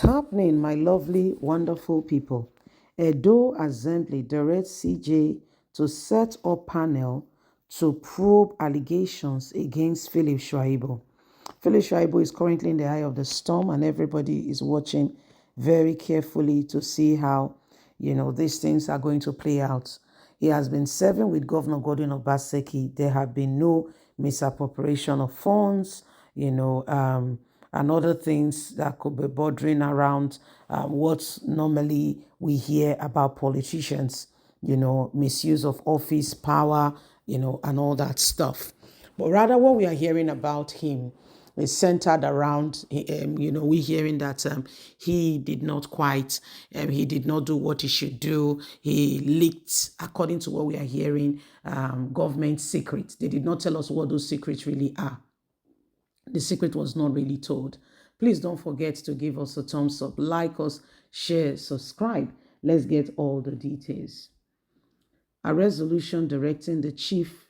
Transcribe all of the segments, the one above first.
happening, my lovely, wonderful people? Edo Assembly directs CJ to set up panel to probe allegations against Philip Shaibu. Philip Shaibu is currently in the eye of the storm, and everybody is watching very carefully to see how, these things are going to play out. He has been serving with Governor Gordon Obaseki. There have been no misappropriation of funds, and other things that could be bordering around what normally we hear about politicians, misuse of office, power, and all that stuff. But rather, what we are hearing about him is centered around, we hearing that he did not quite, he did not do what he should do. He leaked, according to what we are hearing, government secrets. They did not tell us what those secrets really are. The secret was not really told. Please don't forget to give us a thumbs up, like us, share, subscribe. Let's get all the details. A resolution directing the Chief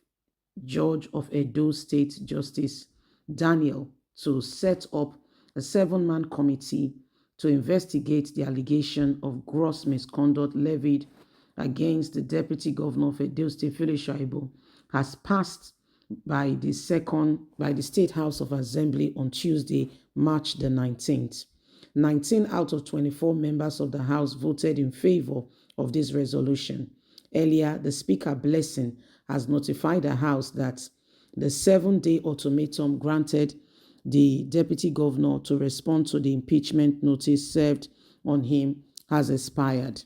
Judge of Edo State Justice Daniel to set up a 7-man committee to investigate the allegation of gross misconduct levied against the Deputy Governor of Edo State, Philip Shaibu, has passed by the State House of Assembly on Tuesday, March the 19th. 19 out of 24 members of the House voted in favor of this resolution. Earlier, the Speaker Blessing has notified the House that the 7-day ultimatum granted the Deputy Governor to respond to the impeachment notice served on him has expired.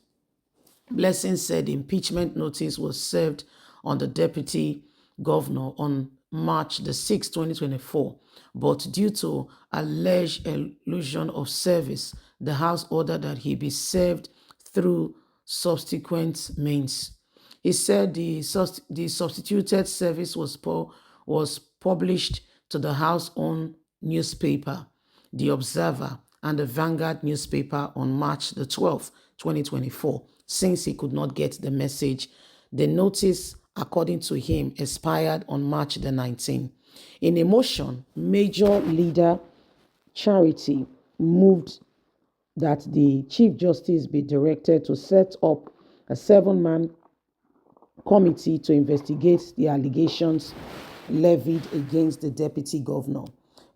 Blessing said the impeachment notice was served on the Deputy Governor on March the 6th, 2024, but due to alleged illusion of service, the House ordered that he be served through subsequent means. He said the substituted service was published to the House-owned newspaper, The Observer, and the Vanguard newspaper on March the 12th, 2024. Since he could not get the message, the notice, according to him, expired on March the 19th. In a motion, Major Leader Charity moved that the Chief Justice be directed to set up a 7-man committee to investigate the allegations levied against the Deputy Governor.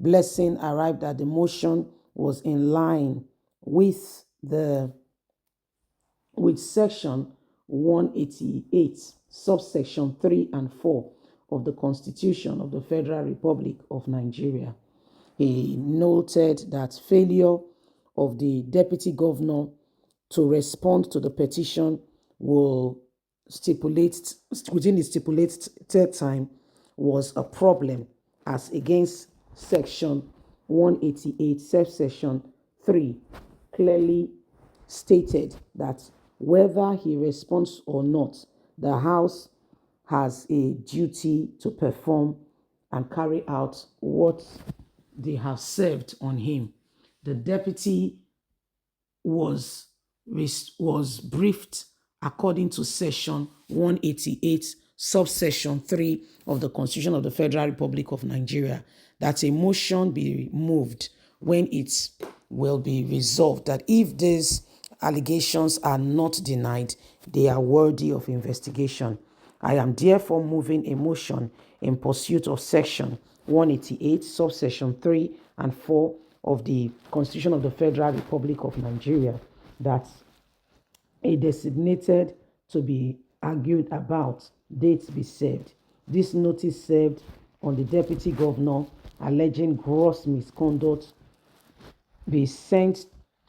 Blessing arrived at the motion was in line with Section 188, subsection 3 and 4 of the Constitution of the Federal Republic of Nigeria. He noted that failure of the Deputy Governor to respond to the petition will stipulate within the stipulated time was a problem as against Section 188, subsection 3 clearly stated that whether he responds or not, the House has a duty to perform and carry out what they have served on him. The deputy was briefed according to Section 188, subsection 3 of the Constitution of the Federal Republic of Nigeria, that a motion be moved when it will be resolved that if these allegations are not denied, they are worthy of investigation. I am therefore moving a motion in pursuit of Section 188, subsection 3 and 4 of the Constitution of the Federal Republic of Nigeria, that a designated to be argued about dates be served. This notice served on the Deputy Governor alleging gross misconduct be sent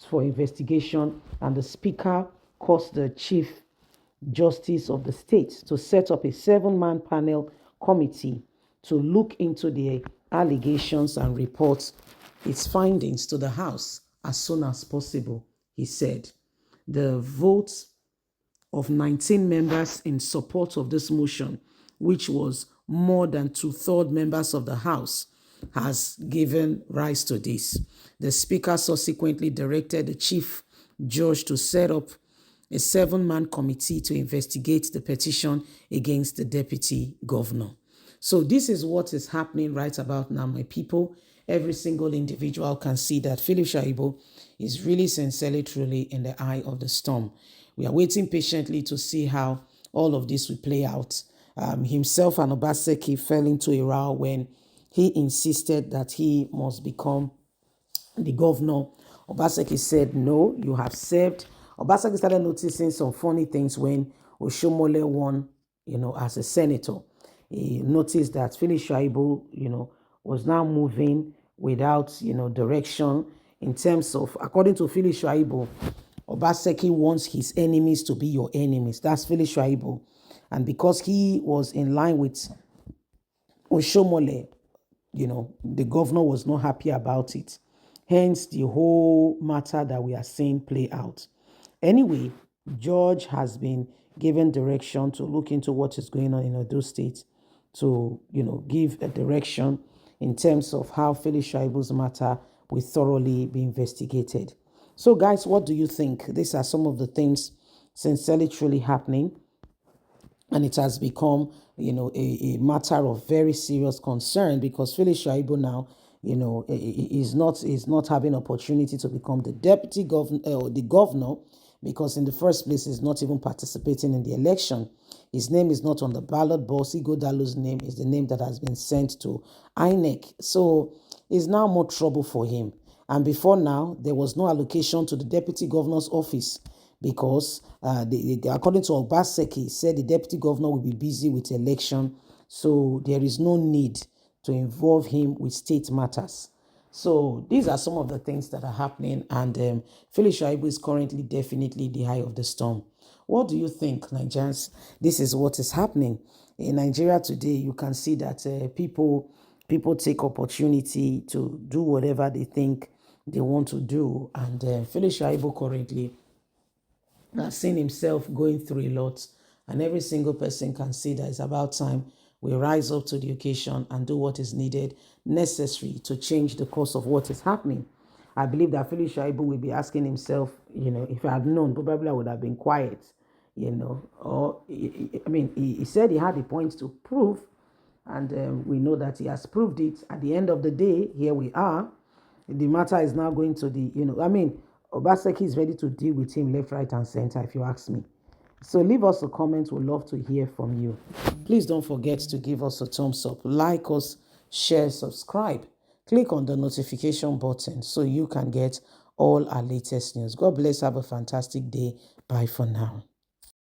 for investigation, and the Speaker caused the Chief Justice of the state to set up a 7-man panel committee to look into the allegations and report its findings to the House as soon as possible, he said. The vote of 19 members in support of this motion, which was more than 2/3 members of the House, has given rise to this. The Speaker subsequently directed the Chief Judge to set up a 7-man committee to investigate the petition against the Deputy Governor. So this is what is happening right about now, my people. every single individual can see that Philip Shaibu is really sincerely, truly in the eye of the storm. We are waiting patiently to see how all of this will play out. Himself and Obaseki fell into a row when he insisted that he must become the governor. Obaseki said, no, you have served. Obaseki started noticing some funny things when Oshomole won, as a senator. He noticed that Philip Shaibu, was now moving without, direction in terms of, according to Philip Shaibu, Obaseki wants his enemies to be your enemies. That's Philip Shaibu. And because he was in line with Oshomole, the governor was not happy about it. Hence, the whole matter that we are seeing play out. Anyway, George has been given direction to look into what is going on in Edo State, to, give a direction in terms of how Philip Shaibu's matter will thoroughly be investigated. So, guys, what do you think? These are some of the things sincerely truly happening, and it has become, a matter of very serious concern, because Philip Shaibu now, is not having opportunity to become the deputy governor or the governor, because in the first place he's not even participating in the election. His name is not on the ballot box. Igodalo's name is the name that has been sent to INEC. So it's now more trouble for him. And before now, there was no allocation to the deputy governor's office, because according to Obaseki, said the deputy governor will be busy with election, so there is no need to involve him with state matters. So these are some of the things that are happening, and Philip Shaibu is currently definitely the eye of the storm. What do you think, Nigerians? This is what is happening in Nigeria today. You can see that people take opportunity to do whatever they think they want to do, and Philip Shaibu currently has seen himself going through a lot, and every single person can see that it's about time we rise up to the occasion and do what is needed, necessary to change the course of what is happening. I believe that Philip Shaibu will be asking himself, if I had known, probably I would have been quiet, or, he said he had a point to prove, and we know that he has proved it. At the end of the day, here we are. The matter is now going to the, Obaseki is ready to deal with him left, right, and center, if you ask me. So leave us a comment. We'd love to hear from you. Please don't forget to give us a thumbs up, like us, share, subscribe. Click on the notification button so you can get all our latest news. God bless. Have a fantastic day. Bye for now.